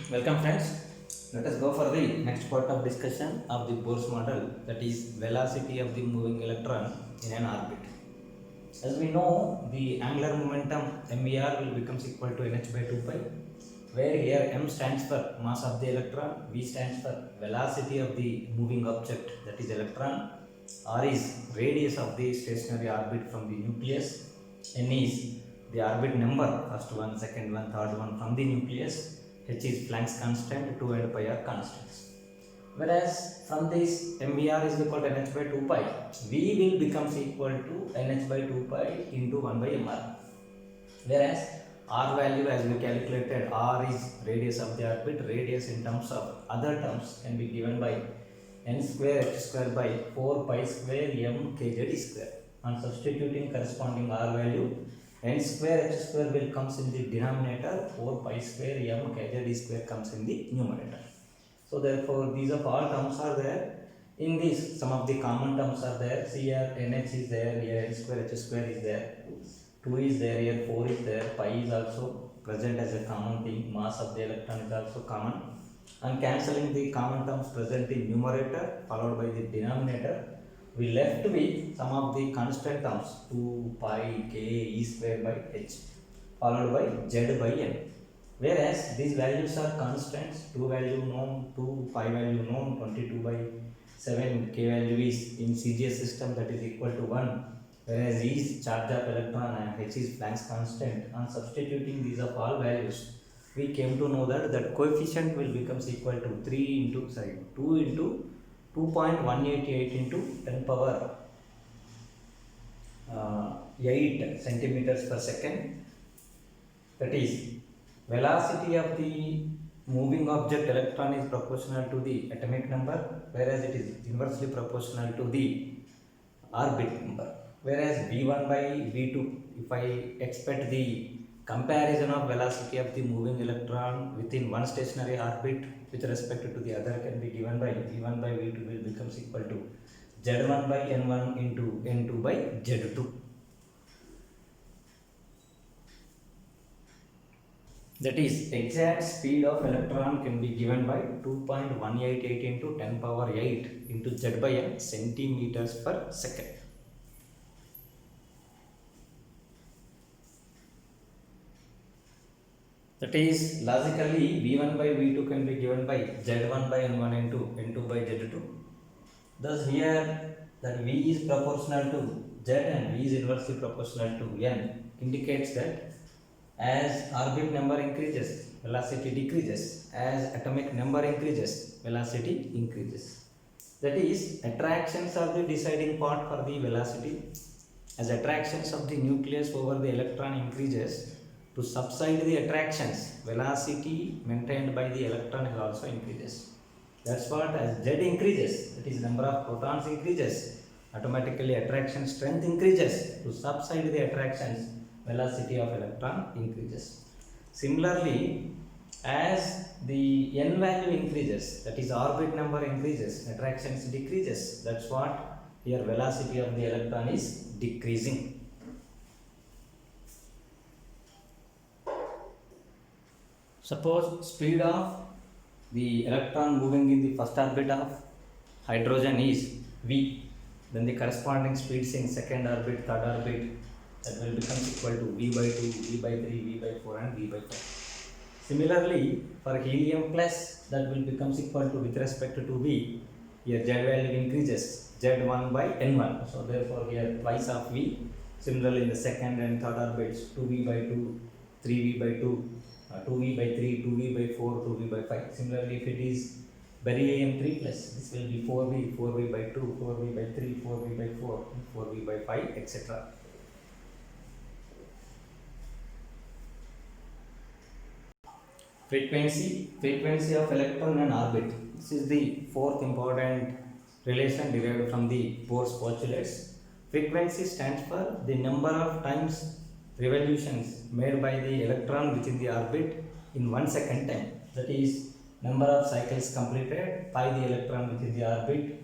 Welcome friends. Let us go for the next part of discussion of the Bohr's model, that is velocity of the moving electron in an orbit. As we know, the angular momentum mvr will becomes equal to nh by 2 pi, where here m stands for mass of the electron, v stands for velocity of the moving object, that is electron, r is radius of the stationary orbit from the nucleus, n is the orbit number, first one, second one, third one from the nucleus, h is Planck's constant, 2 and pi are constants. Whereas from this mvr is equal to nh by 2 pi, v will becomes equal to nh by 2 pi into 1 by mr. Whereas r value, as we calculated, r is radius of the orbit, radius in terms of other terms can be given by n square h square by 4 pi square m kz square. On substituting corresponding r value, n square h square will comes in the denominator, 4 pi square m kz square comes in the numerator. So therefore these of all terms are there. In this, some of the common terms are there. See here, nh is there, here n square h square is there, 2 is there, here 4 is there, pi is also present as a common thing, mass of the electron is also common. And cancelling the common terms present in numerator followed by the denominator, we left with some of the constant terms, 2 pi k e square by h followed by z by n. Whereas these values are constants, 2 value known, 2 pi value known, 22 by 7 k value is in CGS system, that is equal to 1, whereas E is charge of electron and h is Planck's constant. On substituting these of all values, we came to know that coefficient will becomes equal to 2 into 2.188 into 10 power 8 centimeters per second. That is, velocity of the moving object electron is proportional to the atomic number, whereas it is inversely proportional to the orbit number. Whereas v1 by v2, if I expect the comparison of velocity of the moving electron within one stationary orbit with respect to the other, can be given by v1 by v2 will becomes equal to z1 by n1 into n2 by z2. That is, exact speed of electron can be given by 2.188 into 10 power 8 into z by n centimeters per second. That is, logically v1 by v2 can be given by z1 by n1 into n2 by z2. Thus here, that v is proportional to z and v is inversely proportional to n indicates that as orbit number increases, velocity decreases, as atomic number increases, velocity increases. That is, attractions are the deciding part for the velocity. As attractions of the nucleus over the electron increases, to subside the attractions, velocity maintained by the electron is also increases. That's what, as z increases, that is number of protons increases, automatically attraction strength increases. To subside the attractions, velocity of electron increases. Similarly, as the n value increases, that is orbit number increases, attractions decreases. That's what here velocity of the electron is decreasing. Suppose speed of the electron moving in the first orbit of hydrogen is v, then the corresponding speeds in second orbit, third orbit, that will become equal to v by 2, v by 3, v by 4 and v by 5. Similarly, for helium plus, that will become equal to, with respect to v, here z value increases, z1 by n1. So therefore here twice of v. Similarly in the second and third orbits, 2v by 2, 3v by 2, 2v by 3, 2v by 4, 2v by 5. Similarly, if it is beryllium 3 plus, this will be 4v, 4v by 2, 4v by 3, 4v by 4, 4v by 5, etc. Frequency of electron and orbit. This is the fourth important relation derived from the Bohr's postulates. Frequency stands for the number of times revolutions made by the electron within the orbit in 1 second time. That is, number of cycles completed by the electron within the orbit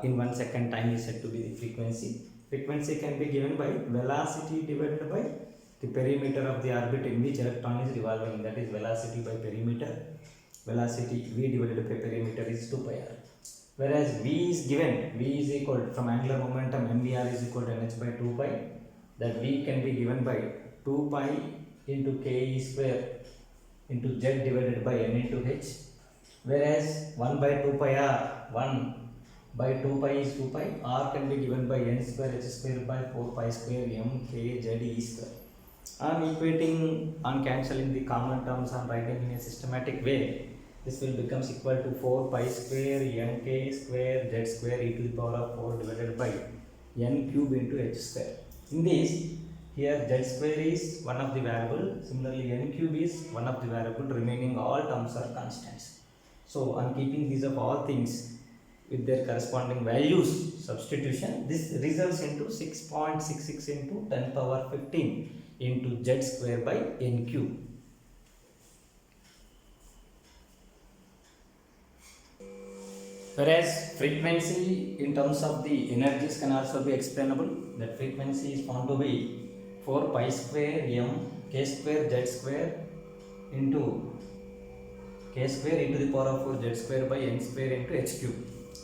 in 1 second time is said to be the frequency. Frequency can be given by velocity divided by the perimeter of the orbit in which electron is revolving, that is velocity by perimeter. Velocity v divided by perimeter is 2 pi r. Whereas v is given, v is equal from angular momentum mvr is equal to nh by 2 pi. That v can be given by 2 pi into k e square into z divided by n into h. Whereas 1 by 2 pi r, 1 by 2 pi is 2 pi, r can be given by n square h square by 4 pi square m k z e square. I am equating on cancelling the common terms and writing in a systematic way. This will becomes equal to 4 pi square m k square z square e to the power of 4 divided by n cube into h square. In this, here z square is one of the variable, similarly n cube is one of the variable, remaining all terms are constants. So on keeping these of all things with their corresponding values substitution, this results into 6.66 into 10 power 15 into z square by n cube. Whereas frequency in terms of the energies can also be explainable. That frequency is found to be 4 pi square m k square z square into k square e to the power of 4 z square by n square into h cube.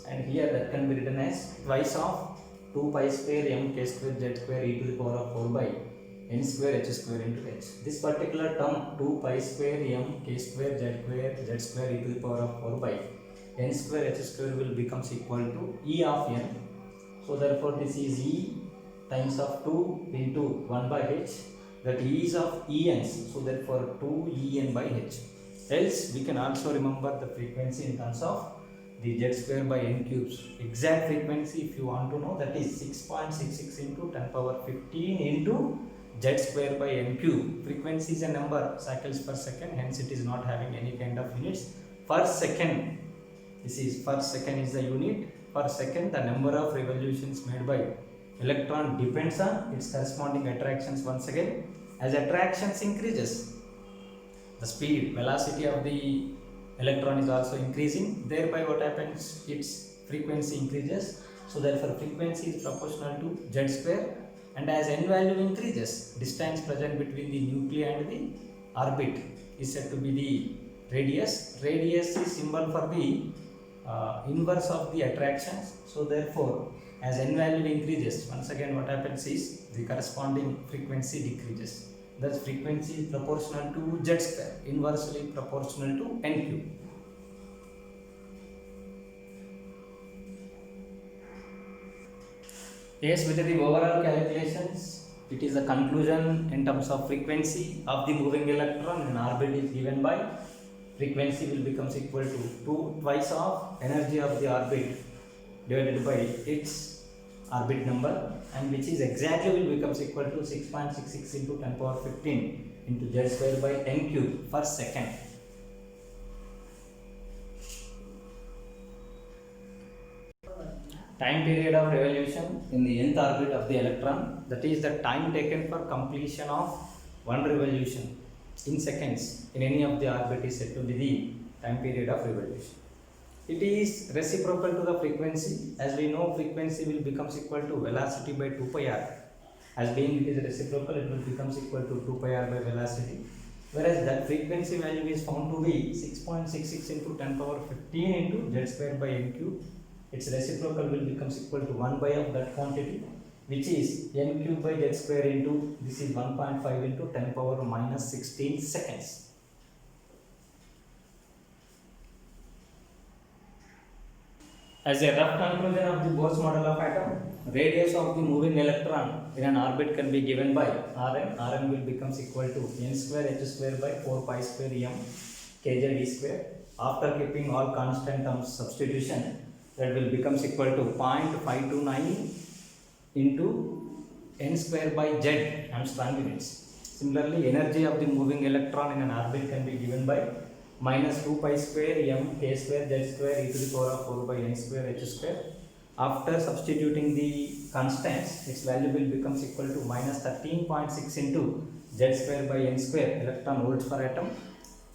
And here that can be written as twice of 2 pi square m k square z square e to the power of 4 by n square h square into h. This particular term 2 pi square m k square z square e to the power of 4 by n square h square will becomes equal to e of n. So therefore this is e times of 2 into 1 by h, that e is of ens, so therefore 2 en by h. Else we can also remember the frequency in terms of the z square by n cubes. Exact frequency if you want to know, that is 6.66 into 10 power 15 into z square by n cube. Frequency is a number, cycles per second, hence it is not having any kind of units. Per second, this is per second is the unit. Per second, the number of revolutions made by electron depends on its corresponding attractions. Once again, as attractions increases, the speed, velocity of the electron is also increasing. Thereby what happens, its frequency increases. So therefore frequency is proportional to z square, and as n value increases, distance present between the nuclei and the orbit is said to be the radius. Radius is symbol for the inverse of the attractions. So therefore as n value increases, once again what happens is the corresponding frequency decreases. Thus frequency is proportional to z square, inversely proportional to n cube. Yes, with the overall calculations, it is a conclusion in terms of frequency of the moving electron in orbit is given by frequency will becomes equal to 2 twice of energy of the orbit divided by its orbit number, and which is exactly will becomes equal to 6.66 into 10 power 15 into z square by n cube per second. Time period of revolution in the nth orbit of the electron, that is the time taken for completion of one revolution in seconds in any of the orbit is said to be the time period of revolution. It is reciprocal to the frequency. As we know, frequency will becomes equal to velocity by 2 pi r. As being it is reciprocal, it will becomes equal to 2 pi r by velocity. Whereas that frequency value is found to be 6.66 into 10 power 15 into z square by n cube. Its reciprocal will becomes equal to 1 by of that quantity, which is n cube by z square into, this is 1.5 into 10 power minus 16 seconds. As a rough conclusion of the Bohr's model of atom, radius of the moving electron in an orbit can be given by Rn. Rn will becomes equal to n square h square by 4 pi square m kz e square. After keeping all constant terms substitution, that will becomes equal to 0.529 into n square by z Armstrong units. Similarly, energy of the moving electron in an orbit can be given by minus 2 pi square m k square z square e to the power of 4 by n square h square. After substituting the constants, its value will becomes equal to minus 13.6 into z square by n square electron volts per atom.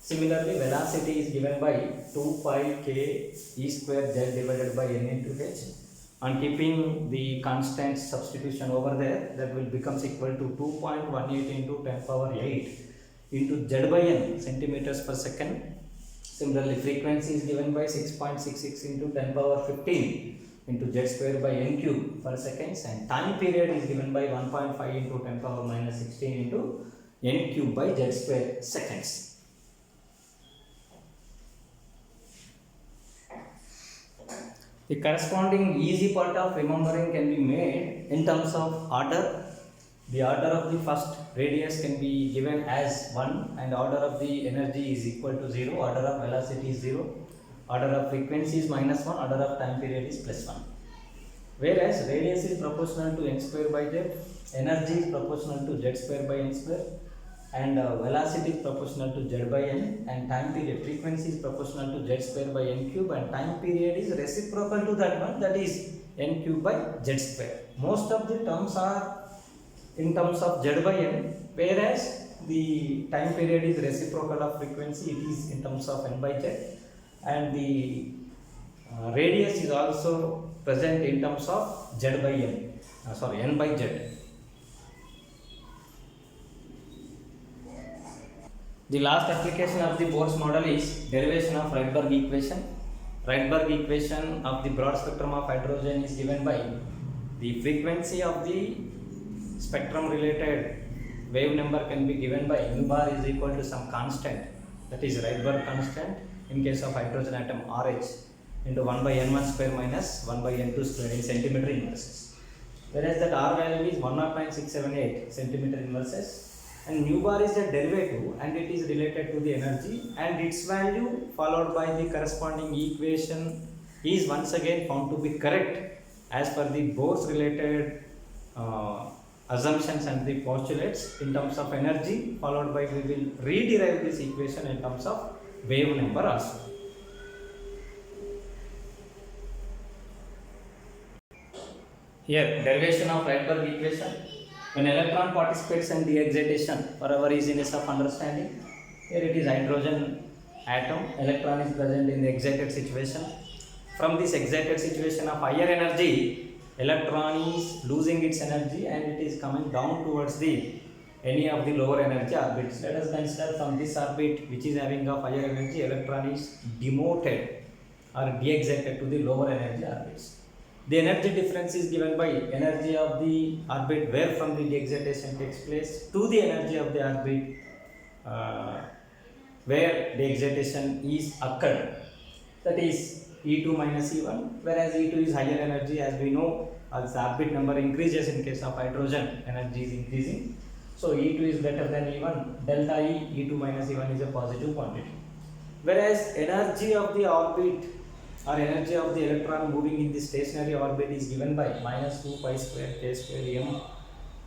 Similarly, velocity is given by 2 pi k e square z divided by n into h. On keeping the constant substitution over there, that will becomes equal to 2.18 into 10 power 8 into Z by n centimeters per second. Similarly, frequency is given by 6.66 into 10 power 15 into Z square by n cube per seconds, and time period is given by 1.5 into 10 power minus 16 into n cube by Z square seconds. The corresponding easy part of remembering can be made in terms of order. The order of the first radius can be given as 1, and order of the energy is equal to 0, order of velocity is 0, order of frequency is minus 1, order of time period is plus 1. Whereas radius is proportional to n square by z, energy is proportional to z square by n square, and velocity is proportional to z by n, and time period, frequency is proportional to z square by n cube, and time period is reciprocal to that one, that is n cube by z square. Most of the terms are in terms of z by n, whereas the time period is reciprocal of frequency, it is in terms of n by z, and the radius is also present in terms of z by n, n by z. The last application of the Bohr's model is derivation of Rydberg equation. Rydberg equation of the broad spectrum of hydrogen is given by the frequency of the spectrum related wave number can be given by mu bar is equal to some constant, that is Rydberg constant in case of hydrogen atom RH, into 1 by n1 square minus 1 by n2 square in centimeter inverses. Whereas that R value is 109.678 centimeter inverses, and mu bar is a derivative and it is related to the energy, and its value followed by the corresponding equation is once again found to be correct as per the Bohr's related assumptions and the postulates in terms of energy, followed by we will rederive this equation in terms of wave number also. Here, derivation of Rydberg equation. When electron participates in the excitation, for our easiness of understanding, here it is hydrogen atom, electron is present in the excited situation. From this excited situation of higher energy, electron is losing its energy and it is coming down towards the any of the lower energy orbits. Let us consider from this orbit which is having a higher energy, electron is demoted or de-excited to the lower energy orbits. The energy difference is given by energy of the orbit where from the de-excitation takes place to the energy of the orbit where the excitation is occurred, that is E2 minus E1, whereas E2 is higher energy. As we know, as the orbit number increases in case of hydrogen, energy is increasing. So E2 is greater than E1, delta E, E2 minus E1 is a positive quantity. Whereas energy of the orbit or energy of the electron moving in the stationary orbit is given by minus 2 pi square k square m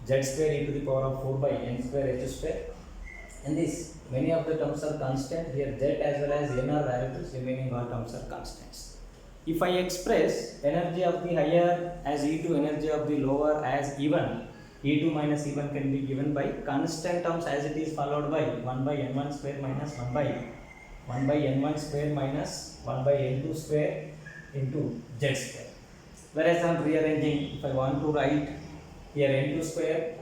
z square e to the power of 4 by n square h square. And this, many of the terms are constant, here z as well as n are variables, remaining all terms are constants. If I express energy of the higher as E2, energy of the lower as E1, E2 minus E1 can be given by constant terms as it is followed by 1 by n1 square minus 1 by n1 square minus 1 by n2 square into z square. Whereas on rearranging, if I want to write here n2 square,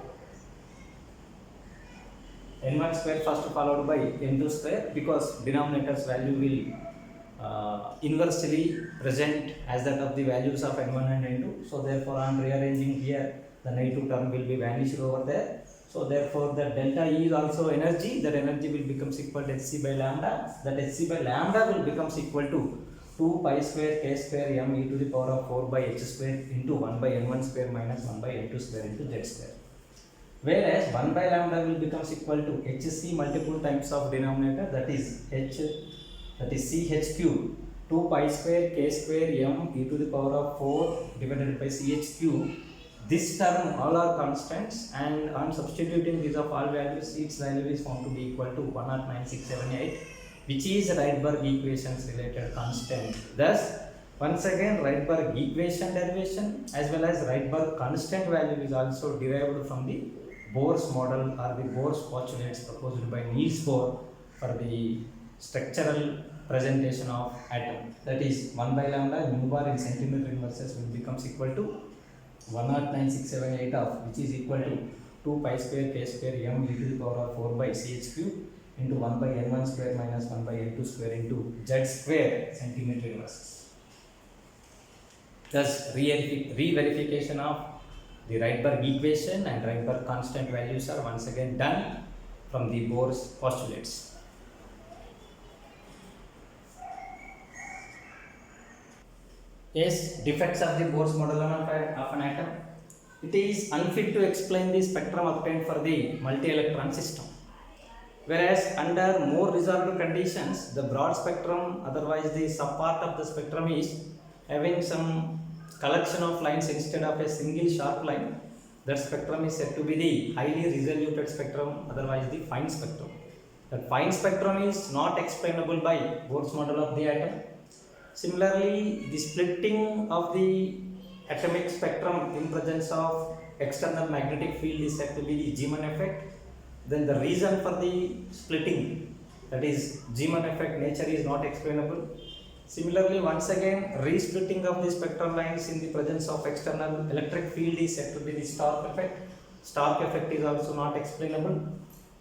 n1 square first followed by n2 square, because denominator's value will inversely present as that of the values of n1 and n2. So therefore on rearranging here, the negative term will be vanished over there. So therefore the delta E is also energy, that energy will becomes equal to hc by lambda, that hc by lambda will becomes equal to 2 pi square k square m e to the power of 4 by h square into 1 by n1 square minus 1 by n2 square into z square. Whereas 1 by lambda will becomes equal to hc multiple times of denominator, that is ch cube 2 pi square k square m e to the power of 4 divided by ch cube. This term all are constants, and on substituting these of all values, its value is found to be equal to 109.678, which is Rydberg equations related constant. Thus, once again Rydberg equation derivation as well as Rydberg constant value is also derived from the Bohr's model or the Bohr's postulates proposed by Niels Bohr for the structural presentation of atom. That is 1 by lambda mu bar in centimeter inverses will becomes equal to 109,678 of, which is equal to 2 pi square k square m e to the power of 4 by ch cube into 1 by n1 square minus 1 by n2 square into z square centimeter inverses. Thus, re-verification of the Rydberg equation and Rydberg constant values are once again done from the Bohr's postulates. Yes, defects of the Bohr's model of an atom. It is unfit to explain the spectrum obtained for the multi-electron system. Whereas under more resolved conditions, the broad spectrum, otherwise the subpart of the spectrum, is having some collection of lines instead of a single sharp line. That spectrum is said to be the highly resoluted spectrum, otherwise the fine spectrum. That fine spectrum is not explainable by Bohr's model of the atom. Similarly, the splitting of the atomic spectrum in presence of external magnetic field is said to be the Zeeman effect. Then the reason for the splitting, that is Zeeman effect nature, is not explainable. Similarly, once again, re-splitting of the spectral lines in the presence of external electric field is said to be the Stark effect. Stark effect is also not explainable.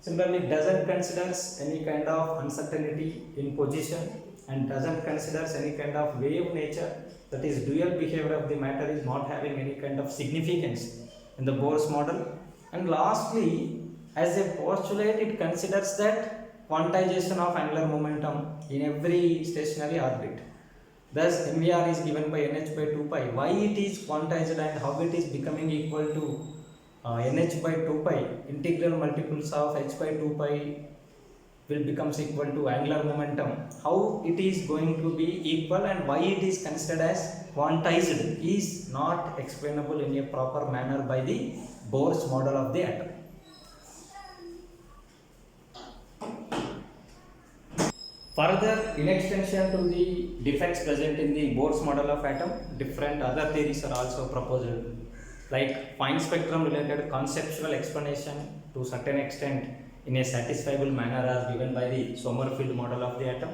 Similarly, doesn't considers any kind of uncertainty in position and doesn't considers any kind of wave nature, that is dual behavior of the matter is not having any kind of significance in the Bohr's model. And lastly, as a postulate, it considers that quantization of angular momentum in every stationary orbit. Thus, mvr is given by nh by 2 pi. Why it is quantized and how it is becoming equal to nh by 2 pi, integral multiples of h by 2 pi will becomes equal to angular momentum. How it is going to be equal and why it is considered as quantized is not explainable in a proper manner by the Bohr's model of the atom. Further, in extension to the defects present in the Bohr's model of atom, different other theories are also proposed, like fine spectrum related conceptual explanation to certain extent in a satisfiable manner are given by the Sommerfeld model of the atom.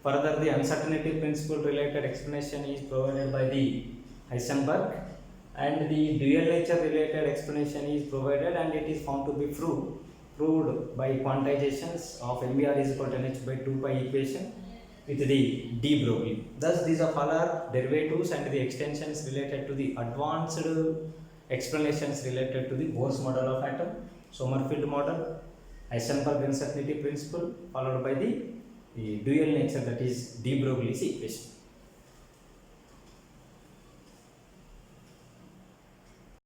Further, the uncertainty principle related explanation is provided by the Heisenberg, and the dual nature related explanation is provided, and it is found to be proved by quantizations of mvr is equal to nh by 2 pi equation with the de Broglie. Thus, these are all are derivatives and the extensions related to the advanced explanations related to the Bohr's model of atom, Sommerfeld model, Heisenberg uncertainty principle, followed by the dual nature, that is de Broglie's equation.